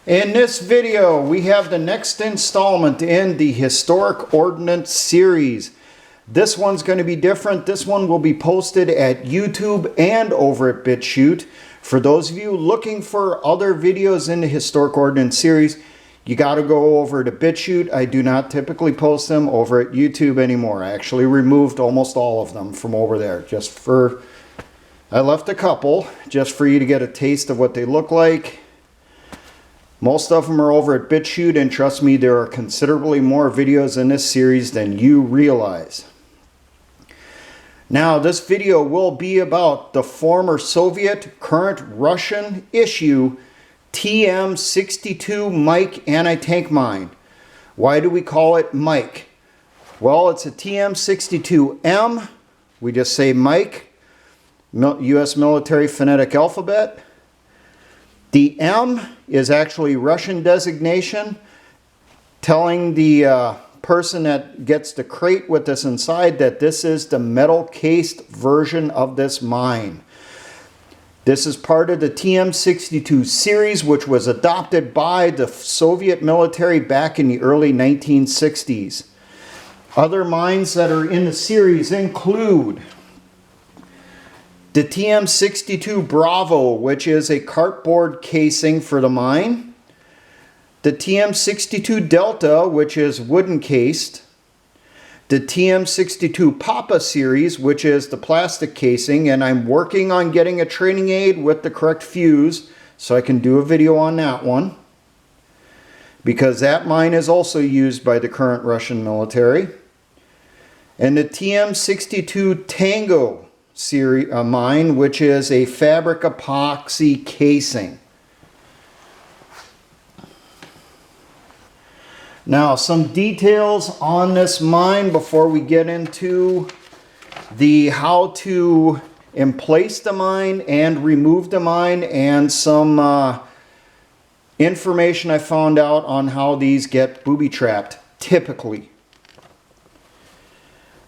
In this video, we have the next installment in the Historic Ordnance series. This one's going to be different. This one will be posted at YouTube and over at BitChute. For those of you looking for other videos in the Historic Ordnance series, you got to go over to BitChute. I do not typically post them over at YouTube anymore. I actually removed almost all of them from over there. I left a couple just for you to get a taste of what they look like. Most of them are over at BitChute, and trust me, there are considerably more videos in this series than you realize. Now, this video will be about the former Soviet, current Russian issue TM-62 Mike anti-tank mine. Why do we call it Mike? Well, it's a TM-62M. We just say Mike, U.S. military phonetic alphabet. The M is actually Russian designation, telling the person that gets the crate with this inside that this is the metal cased version of this mine. This is part of the TM-62 series, which was adopted by the Soviet military back in the early 1960s. Other mines that are in the series include the TM-62 Bravo, which is a cardboard casing for the mine. The TM-62 Delta, which is wooden cased. The TM-62 Papa series, which is the plastic casing, and I'm working on getting a training aid with the correct fuse so I can do a video on that one, because that mine is also used by the current Russian military. And the TM-62 Tango series mine, which is a fabric epoxy casing. Now, some details on this mine before we get into the how to emplace the mine and remove the mine, and some information I found out on how these get booby trapped typically.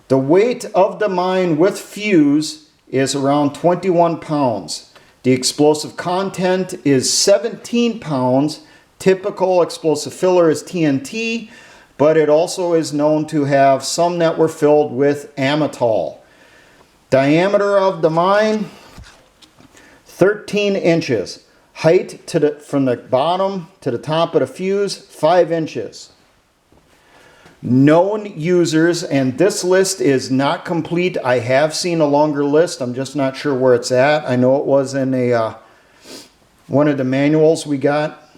The weight of the mine with fuse is around 21 pounds. The explosive content is 17 pounds. Typical explosive filler is TNT, but it also is known to have some that were filled with amytal. Diameter of the mine, 13 inches. Height from the bottom to the top of the fuse, 5 inches. Known users, and this list is not complete. I have seen a longer list. I'm just not sure where it's at. I know it was in one of the manuals we got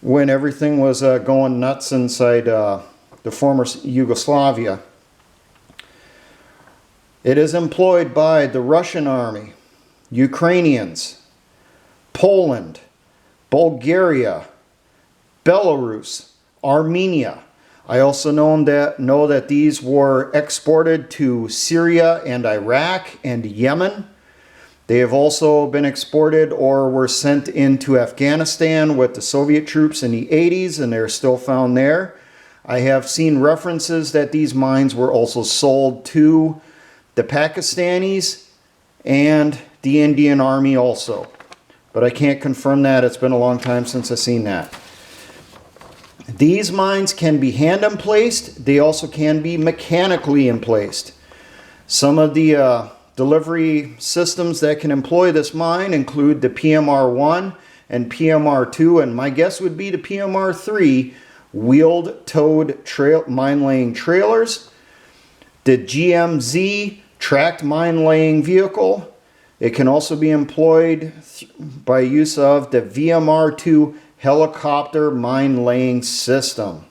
when everything was going nuts inside the former Yugoslavia. It is employed by the Russian Army, Ukrainians, Poland, Bulgaria, Belarus, Armenia. I also know that these were exported to Syria and Iraq and Yemen. They have also been exported or were sent into Afghanistan with the Soviet troops in the 80s, and they're still found there. I have seen references that these mines were also sold to the Pakistanis and the Indian Army also. But I can't confirm that. It's been a long time since I've seen that. These mines can be hand emplaced. They also can be mechanically emplaced. Some of the delivery systems that can employ this mine include the PMR-1 and PMR-2, and my guess would be the PMR-3 wheeled towed mine laying trailers. The GMZ tracked mine laying vehicle. It can also be employed by use of the VMR-2 helicopter mine laying system.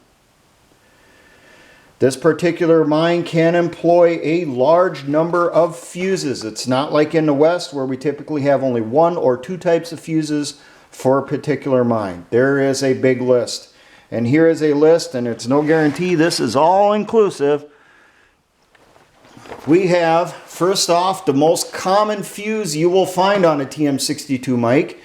This particular mine can employ a large number of fuses. It's not like in the West where we typically have only one or two types of fuses for a particular mine. There is a big list. And here is a list, and it's no guarantee this is all inclusive. We have, first off, the most common fuse you will find on a TM-62 mic,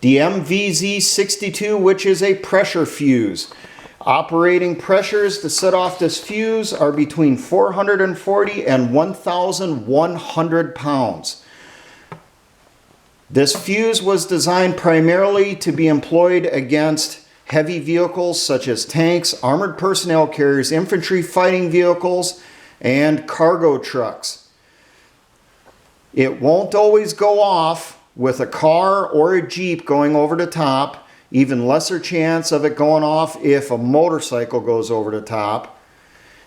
the MVZ-62, which is a pressure fuse. Operating pressures to set off this fuse are between 440 and 1,100 pounds. This fuse was designed primarily to be employed against heavy vehicles such as tanks, armored personnel carriers, infantry fighting vehicles, and cargo trucks. It won't always go off with a car or a Jeep going over the top, even lesser chance of it going off if a motorcycle goes over the top.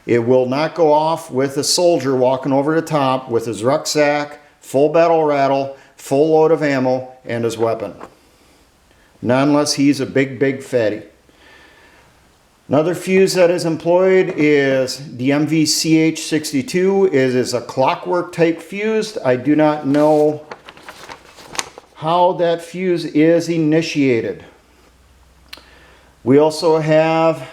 It will not go off with a soldier walking over the top with his rucksack, full battle rattle, full load of ammo, and his weapon. Not unless he's a big fatty. Another fuse that is employed is the MVCH62. It is a clockwork type fuse. I do not know how that fuse is initiated. We also have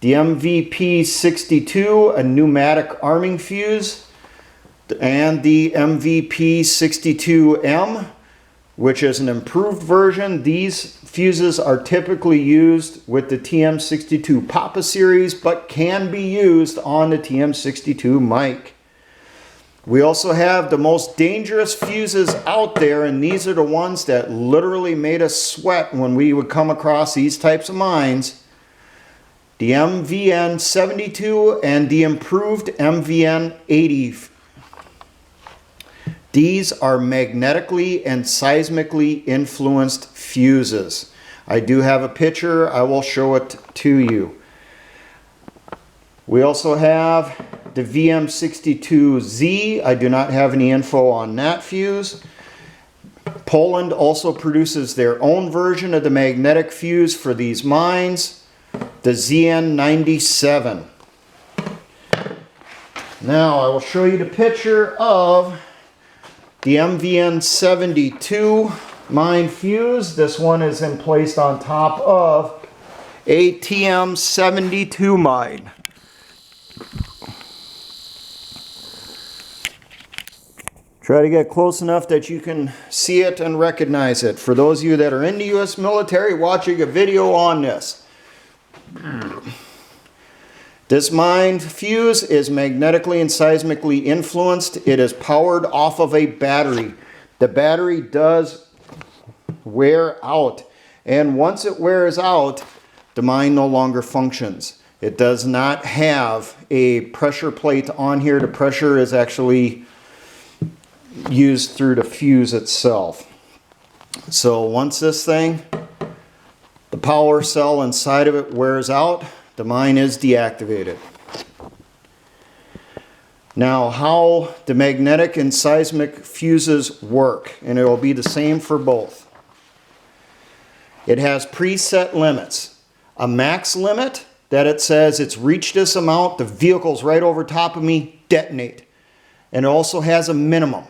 the MVP62, a pneumatic arming fuse, and the MVP62M, which is an improved version. These fuses are typically used with the TM-62 Papa series, but can be used on the TM-62 Mike. We also have the most dangerous fuses out there, and these are the ones that literally made us sweat when we would come across these types of mines. The MVN-72 and the improved MVN-80. These are magnetically and seismically influenced fuses. I do have a picture. I will show it to you. We also have the VM62Z. I do not have any info on that fuse. Poland also produces their own version of the magnetic fuse for these mines, the ZN97. Now I will show you the picture of the MVN72 mine fuse. This one is placed on top of a TM-72 mine. Try to get close enough that you can see it and recognize it. For those of you that are in the U.S. military watching a video on this. This mine fuse is magnetically and seismically influenced. It is powered off of a battery. The battery does wear out, and once it wears out, the mine no longer functions. It does not have a pressure plate on here. The pressure is actually used through the fuse itself. So once this thing, the power cell inside of it wears out, the mine is deactivated. Now, how the magnetic and seismic fuses work, and it will be the same for both. It has preset limits. A max limit that it says it's reached this amount, the vehicle's right over top of me, detonate. And it also has a minimum.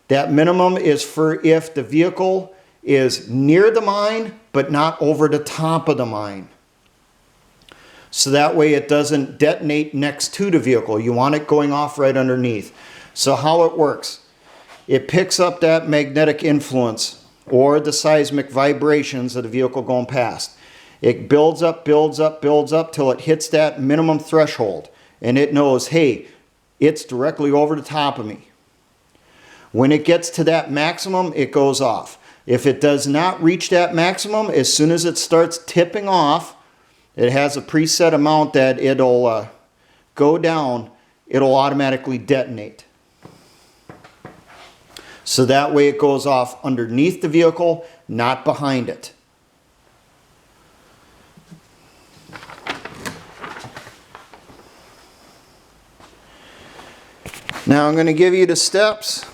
That minimum is for if the vehicle is near the mine, but not over the top of the mine. So that way it doesn't detonate next to the vehicle. You want it going off right underneath. So how it works, it picks up that magnetic influence or the seismic vibrations of the vehicle going past. It builds up till it hits that minimum threshold. And it knows, hey, it's directly over the top of me. When it gets to that maximum, it goes off. If it does not reach that maximum, as soon as it starts tipping off, it has a preset amount that it'll go down, it'll automatically detonate. So that way it goes off underneath the vehicle, not behind it. Now I'm going to give you the steps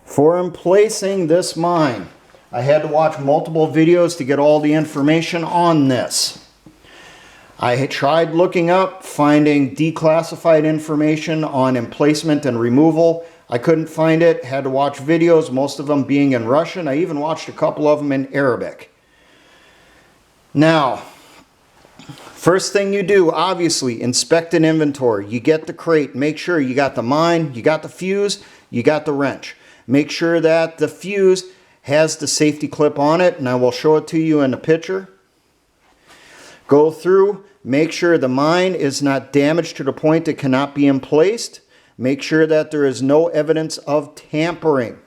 for emplacing this mine. I had to watch multiple videos to get all the information on this. I had tried looking up, finding declassified information on emplacement and removal. I couldn't find it, had to watch videos, most of them being in Russian. I even watched a couple of them in Arabic. Now, first thing you do, obviously, inspect an inventory. You get the crate, make sure you got the mine, you got the fuse, you got the wrench. Make sure that the fuse has the safety clip on it, and I will show it to you in the picture. Go through, make sure the mine is not damaged to the point it cannot be emplaced. Make sure that there is no evidence of tampering.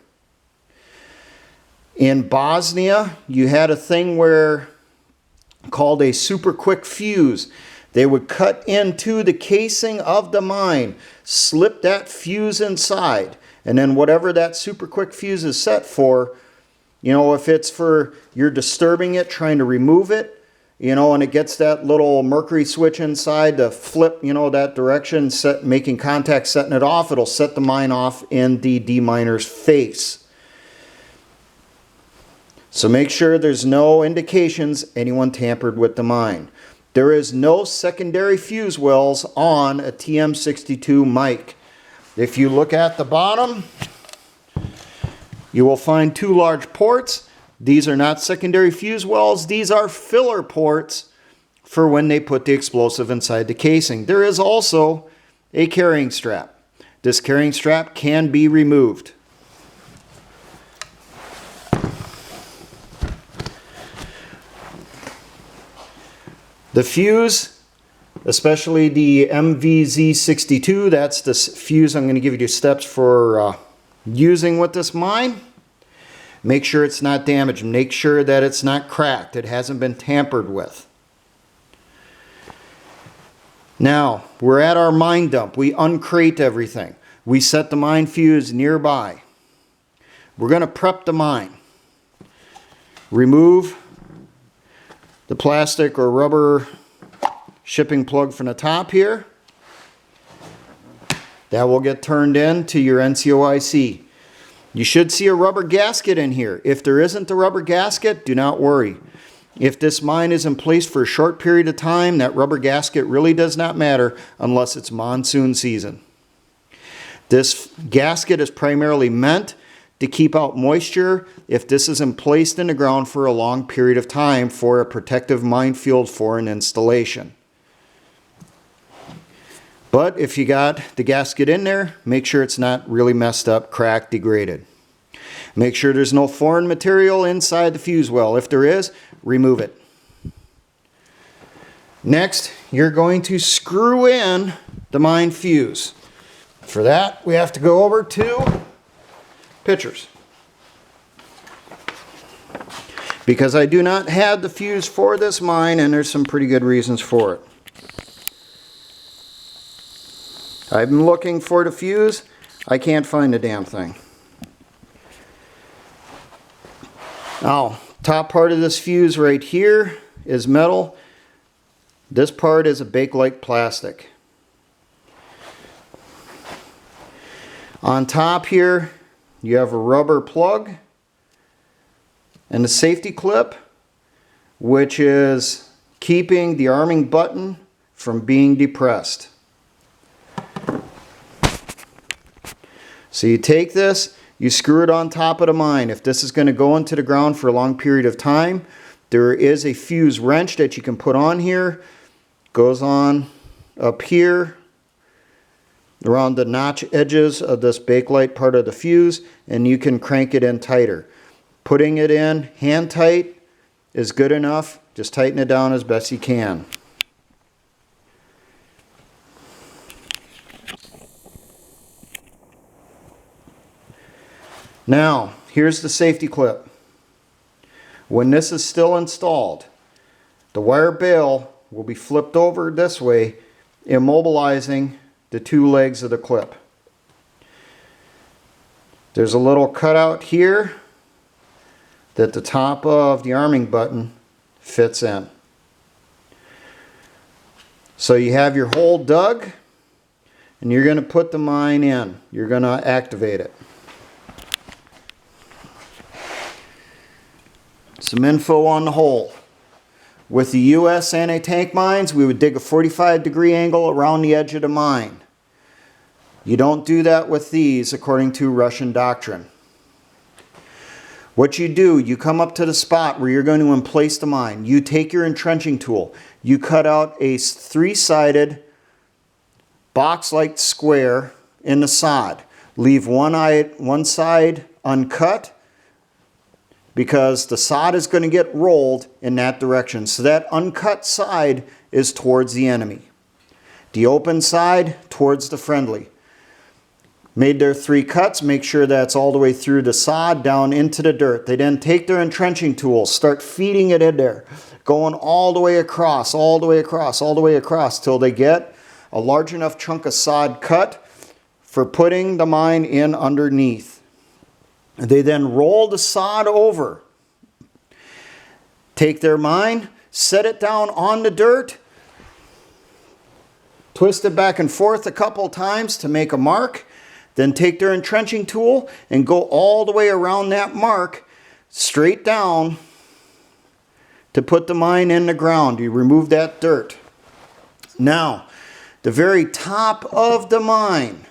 In Bosnia, you had a thing where called a super quick fuse. They would cut into the casing of the mine, slip that fuse inside, and then whatever that super quick fuse is set for, you know, if it's for you're disturbing it, trying to remove it, you know, and it gets that little mercury switch inside to flip, you know, that direction, making contact, setting it off, it'll set the mine off in the deminer's face. So make sure there's no indications anyone tampered with the mine. There is no secondary fuse wells on a TM-62 mic. If you look at the bottom, you will find two large ports. These are not secondary fuse wells. These are filler ports for when they put the explosive inside the casing. There is also a carrying strap. This carrying strap can be removed. The fuse, especially the MVZ62, that's the fuse I'm going to give you the steps for using with this mine. Make sure it's not damaged. Make sure that it's not cracked. It hasn't been tampered with. Now, we're at our mine dump. We uncrate everything. We set the mine fuse nearby. We're going to prep the mine. Remove the plastic or rubber shipping plug from the top here. That will get turned into your NCOIC. You should see a rubber gasket in here. If there isn't a rubber gasket, do not worry. If this mine is in place for a short period of time, that rubber gasket really does not matter unless it's monsoon season. This gasket is primarily meant to keep out moisture if this isn't placed in the ground for a long period of time for a protective minefield for an installation. But if you got the gasket in there, make sure it's not really messed up, cracked, degraded. Make sure there's no foreign material inside the fuse well. If there is, remove it. Next, you're going to screw in the mine fuse. For that, we have to go over to pictures. Because I do not have the fuse for this mine, and there's some pretty good reasons for it. I've been looking for the fuse. I can't find the damn thing. Now, top part of this fuse right here is metal. This part is a Bakelite plastic. On top here, you have a rubber plug and a safety clip, which is keeping the arming button from being depressed. So you take this, you screw it on top of the mine. If this is going to go into the ground for a long period of time, there is a fuse wrench that you can put on here. Goes on up here around the notch edges of this Bakelite part of the fuse, and you can crank it in tighter. Putting it in hand tight is good enough. Just tighten it down as best you can. Now, here's the safety clip. When this is still installed, the wire bail will be flipped over this way, immobilizing the two legs of the clip. There's a little cutout here that the top of the arming button fits in. So you have your hole dug, and you're going to put the mine in. You're going to activate it. Some info on the hole. With the US anti-tank mines, we would dig a 45-degree angle around the edge of the mine. You don't do that with these according to Russian doctrine. What you do, you come up to the spot where you're going to emplace the mine. You take your entrenching tool. You cut out a three-sided box-like square in the sod. Leave one side uncut, because the sod is going to get rolled in that direction. So that uncut side is towards the enemy. The open side towards the friendly. Made their 3 cuts, make sure that's all the way through the sod down into the dirt. They then take their entrenching tools, start feeding it in there, going all the way across, all the way across, all the way across till they get a large enough chunk of sod cut for putting the mine in underneath. They then roll the sod over, take their mine, set it down on the dirt, twist it back and forth a couple times to make a mark, then take their entrenching tool and go all the way around that mark straight down to put the mine in the ground. You remove that dirt. Now, the very top of the mine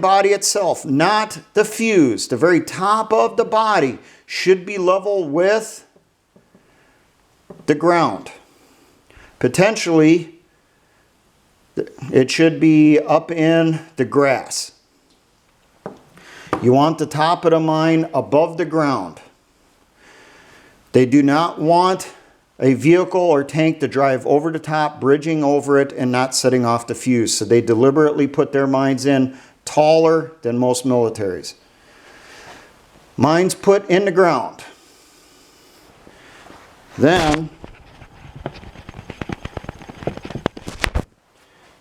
body itself, not the fuse, the very top of the body should be level with the ground. Potentially, it should be up in the grass. You want the top of the mine above the ground. They do not want a vehicle or tank to drive over the top, bridging over it, and not setting off the fuse. So they deliberately put their mines in taller than most militaries. Mines put in the ground. Then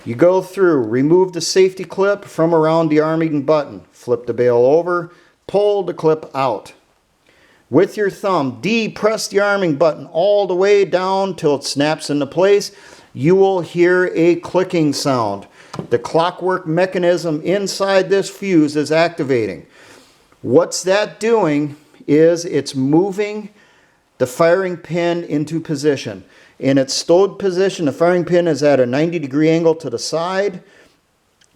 you go through, remove the safety clip from around the arming button, flip the bale over, pull the clip out. With your thumb, depress the arming button all the way down till it snaps into place. You will hear a clicking sound. The clockwork mechanism inside this fuse is activating. What's that doing is it's moving the firing pin into position. In its stowed position, the firing pin is at a 90-degree angle to the side.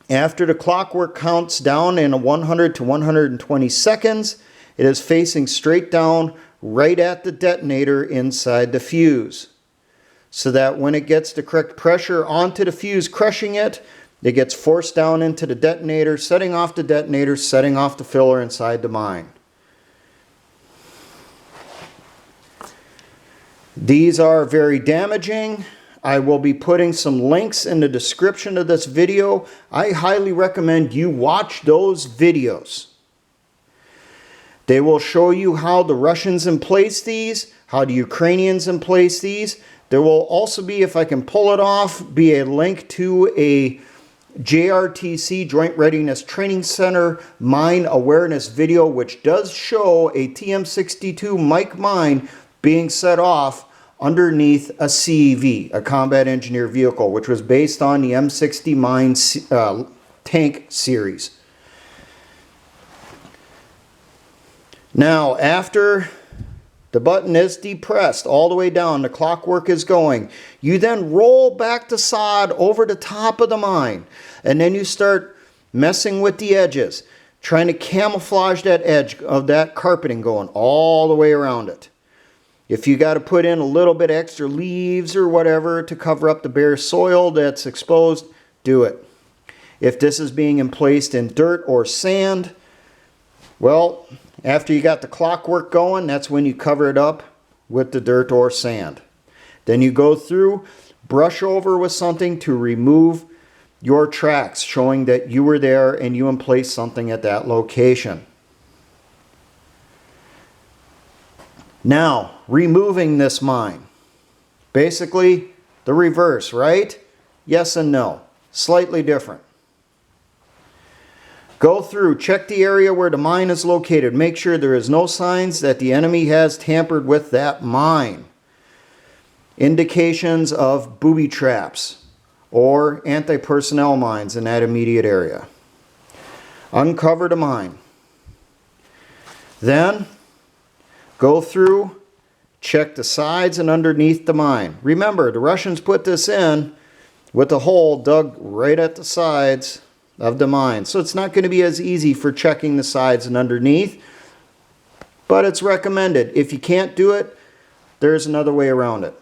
After the clockwork counts down in 100 to 120 seconds, it is facing straight down right at the detonator inside the fuse. So that when it gets the correct pressure onto the fuse, crushing it, it gets forced down into the detonator, setting off the detonator, setting off the filler inside the mine. These are very damaging. I will be putting some links in the description of this video. I highly recommend you watch those videos. They will show you how the Russians emplace these, how the Ukrainians emplace these. There will also be, if I can pull it off, be a link to a JRTC, Joint Readiness Training Center, mine awareness video, which does show a TM-62 Mike mine being set off underneath a CEV, a combat engineer vehicle, which was based on the M60 mine tank series. Now, after the button is depressed all the way down, the clockwork is going, you then roll back the sod over the top of the mine, and then you start messing with the edges, trying to camouflage that edge of that carpeting going all the way around it. If you got to put in a little bit extra leaves or whatever to cover up the bare soil that's exposed, do it. If this is being emplaced in dirt or sand, well, after you got the clockwork going, that's when you cover it up with the dirt or sand. Then you go through, brush over with something to remove your tracks, showing that you were there and you emplaced something at that location. Now, removing this mine. Basically, the reverse, right? Yes and no. Slightly different. Go through, check the area where the mine is located. Make sure there is no signs that the enemy has tampered with that mine. Indications of booby traps or anti-personnel mines in that immediate area. Uncover the mine. Then, go through, check the sides and underneath the mine. Remember, the Russians put this in with a hole dug right at the sides of the mine. So it's not going to be as easy for checking the sides and underneath, but it's recommended. If you can't do it, there's another way around it.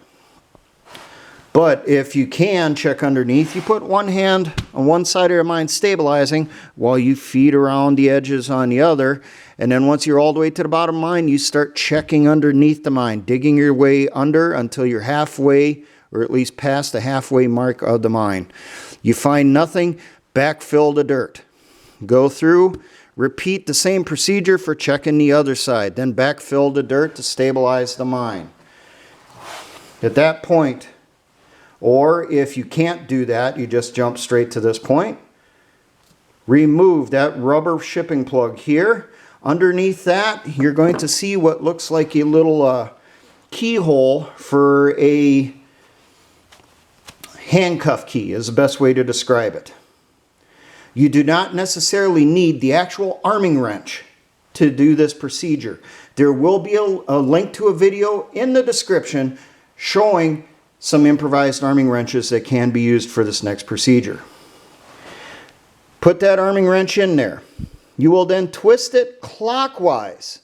But if you can check underneath, you put one hand on one side of your mine stabilizing while you feed around the edges on the other. And then once you're all the way to the bottom mine, you start checking underneath the mine, digging your way under until you're halfway or at least past the halfway mark of the mine. You find nothing, backfill the dirt. Go through, repeat the same procedure for checking the other side, then backfill the dirt to stabilize the mine. At that point, or if you can't do that, you just jump straight to this point. Remove that rubber shipping plug here. Underneath that, you're going to see what looks like a little keyhole for a handcuff key is the best way to describe it. You do not necessarily need the actual arming wrench to do this procedure. There will be a link to a video in the description showing some improvised arming wrenches that can be used for this next procedure. Put that arming wrench in there. You will then twist it clockwise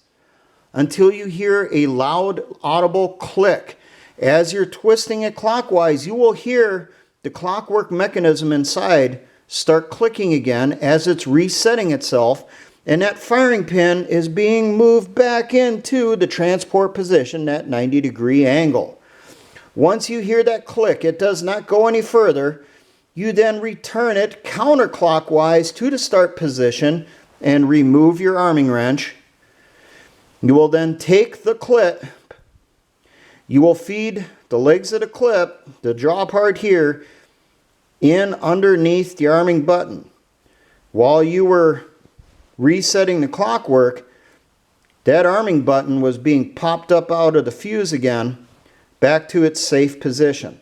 until you hear a loud audible click. As you're twisting it clockwise, you will hear the clockwork mechanism inside start clicking again as it's resetting itself, and that firing pin is being moved back into the transport position at 90-degree angle. Once you hear that click, it does not go any further. You then return it counterclockwise to the start position and remove your arming wrench. You will then take the clip. You will feed the legs of the clip, the jaw part here, in underneath the arming button. While you were resetting the clockwork, that arming button was being popped up out of the fuse again, back to its safe position.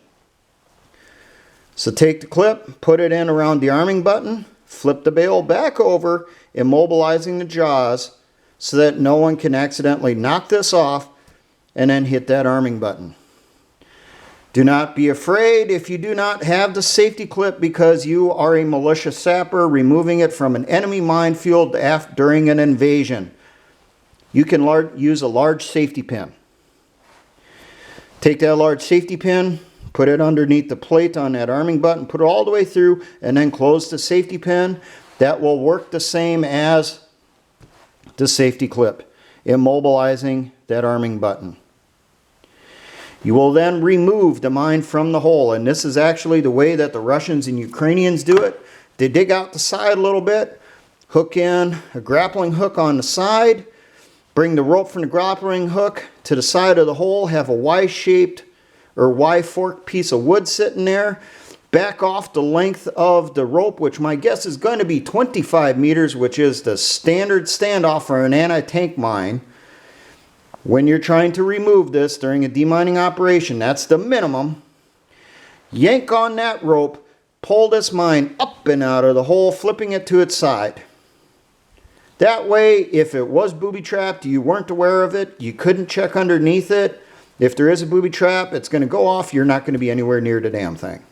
So take the clip, put it in around the arming button, flip the bail back over, immobilizing the jaws so that no one can accidentally knock this off, and then hit that arming button. Do not be afraid if you do not have the safety clip because you are a militia sapper removing it from an enemy minefield during an invasion. You can use a large safety pin. Take that large safety pin, put it underneath the plate on that arming button, put it all the way through, and then close the safety pin. That will work the same as the safety clip, immobilizing that arming button. You will then remove the mine from the hole, and this is actually the way that the Russians and Ukrainians do it. They dig out the side a little bit, hook in a grappling hook on the side, bring the rope from the grappling hook to the side of the hole, have a Y-shaped or Y-forked piece of wood sitting there, back off the length of the rope, which my guess is going to be 25 meters, which is the standard standoff for an anti-tank mine. When you're trying to remove this during a demining operation, that's the minimum. Yank on that rope, pull this mine up and out of the hole, flipping it to its side. That way, if it was booby trapped, you weren't aware of it, you couldn't check underneath it. If there is a booby trap, it's going to go off, you're not going to be anywhere near the damn thing.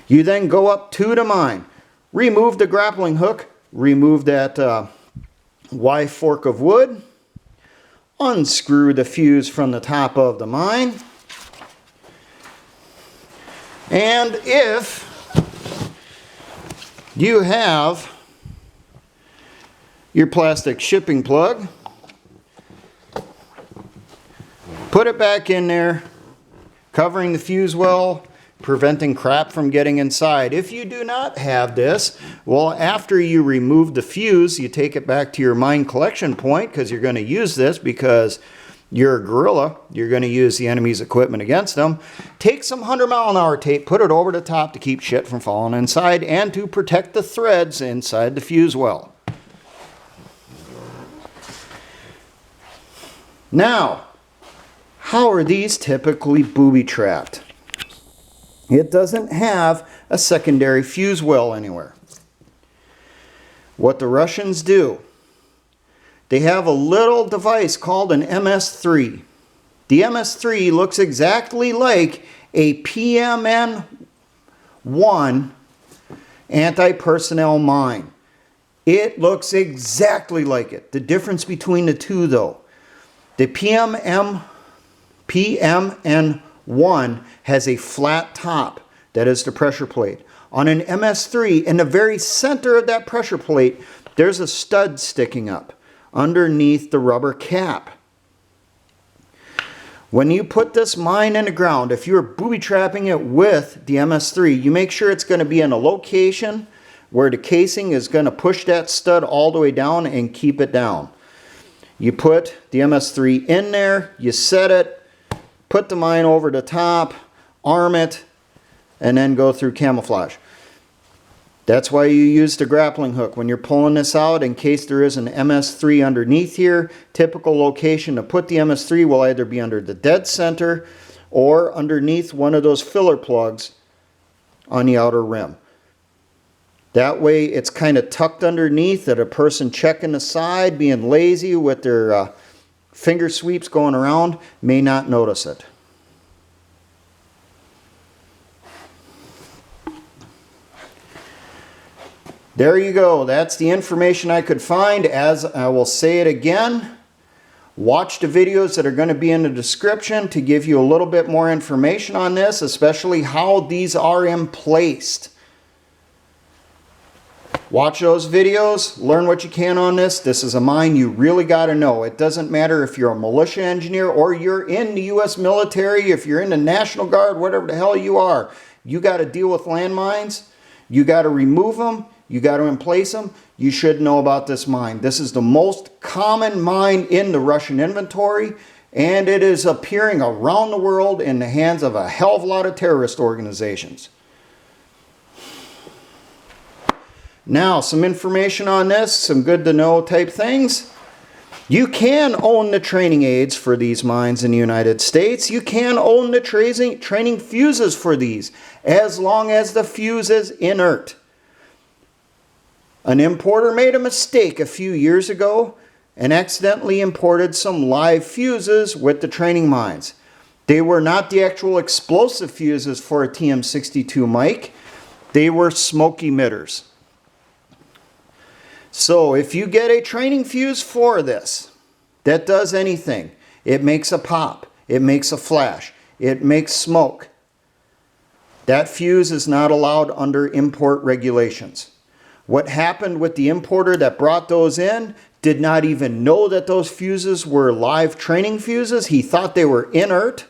You then go up to the mine, remove the grappling hook, remove that Y fork of wood, unscrew the fuse from the top of the mine, and if you have your plastic shipping plug, put it back in there, covering the fuse well, preventing crap from getting inside. If you do not have this, well, after you remove the fuse, you take it back to your mine collection point because you're going to use this because you're a guerrilla. You're going to use the enemy's equipment against them. Take some 100-mile-an-hour tape, put it over the top to keep shit from falling inside and to protect the threads inside the fuse well. Now, how are these typically booby trapped? It doesn't have a secondary fuse well anywhere. What the Russians do, they have a little device called an MS-3. The MS-3 looks exactly like a PMN-1 anti-personnel mine. It looks exactly like it. The difference between the two, though, the PMN-1 has a flat top. That is the pressure plate. On an MS-3, in the very center of that pressure plate, there's a stud sticking up underneath the rubber cap. When you put this mine in the ground, if you're booby trapping it with the MS3, you make sure it's going to be in a location where the casing is going to push that stud all the way down and keep it down. You put the MS3 in there, you set it, put the mine over the top, arm it, and then go through camouflage. That's why you use the grappling hook when you're pulling this out, in case there is an MS3 underneath here. Typical location to put the MS3 will either be under the dead center or underneath one of those filler plugs on the outer rim. That way it's kind of tucked underneath, that a person checking the side, being lazy with their finger sweeps going around, may not notice it. There you go. That's the information I could find. As I will say it again, watch the videos that are going to be in the description to give you a little bit more information on this, especially how these are emplaced. Watch those videos, learn what you can on this. This is a mine you really got to know. It doesn't matter if you're a militia engineer or you're in the U.S. military, if you're in the National Guard, whatever the hell you are. You got to deal with landmines. You got to remove them. You got to emplace them. You should know about this mine. This is the most common mine in the Russian inventory, and it is appearing around the world in the hands of a hell of a lot of terrorist organizations. Now, some information on this, some good to know type things. You can own the training aids for these mines in the United States. You can own the training fuses for these, as long as the fuse is inert. An importer made a mistake a few years ago and accidentally imported some live fuses with the training mines. They were not the actual explosive fuses for a TM-62 mic. They were smoke emitters. So if you get a training fuse for this, that does anything. It makes a pop. It makes a flash. It makes smoke. That fuse is not allowed under import regulations. What happened with the importer that brought those in, did not even know that those fuses were live training fuses. He thought they were inert.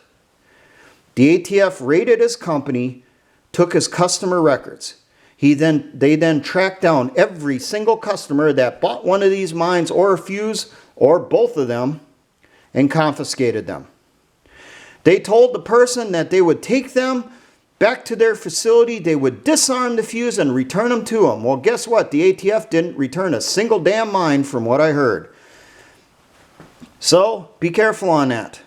The ATF raided his company, took his customer records. They then tracked down every single customer that bought one of these mines or a fuse or both of them and confiscated them. They told the person that they would take them back to their facility, they would disarm the fuse and return them to them. Well, guess what? The ATF didn't return a single damn mine from what I heard. So, be careful on that.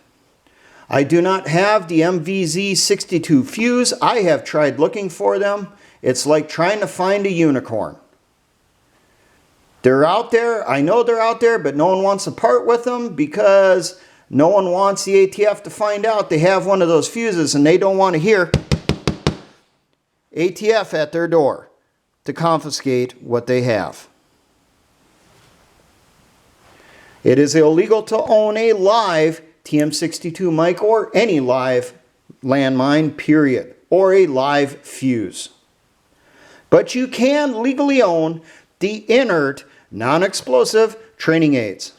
I do not have the MVZ62 fuse. I have tried looking for them. It's like trying to find a unicorn. They're out there. I know they're out there, but no one wants to part with them because no one wants the ATF to find out they have one of those fuses, and they don't want to hear ATF at their door to confiscate what they have. It is illegal to own a live TM-62 mic or any live landmine, period, or a live fuse. But you can legally own the inert, non-explosive training aids.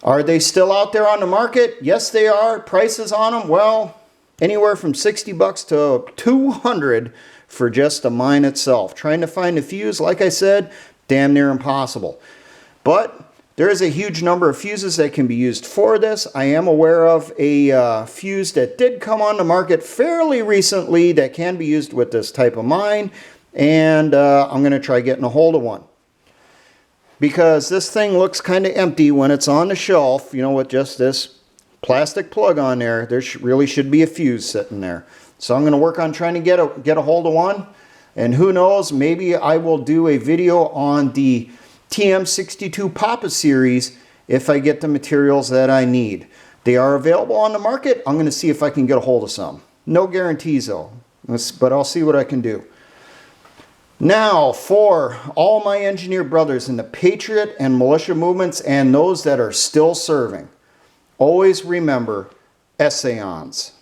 Are they still out there on the market? Yes, they are. Prices on them, well, anywhere from $60 to $200 for just the mine itself. Trying to find a fuse, like I said, damn near impossible. But there is a huge number of fuses that can be used for this. I am aware of a fuse that did come on the market fairly recently that can be used with this type of mine, and I'm going to try getting a hold of one. Because this thing looks kind of empty when it's on the shelf, you know, with just this plastic plug on there. There really should be a fuse sitting there. So I'm going to work on trying to get a hold of one. And who knows, maybe I will do a video on the TM-62 Papa series if I get the materials that I need. They are available on the market. I'm going to see if I can get a hold of some. No guarantees though, but I'll see what I can do. Now, for all my engineer brothers in the Patriot and militia movements and those that are still serving, always remember, essayons.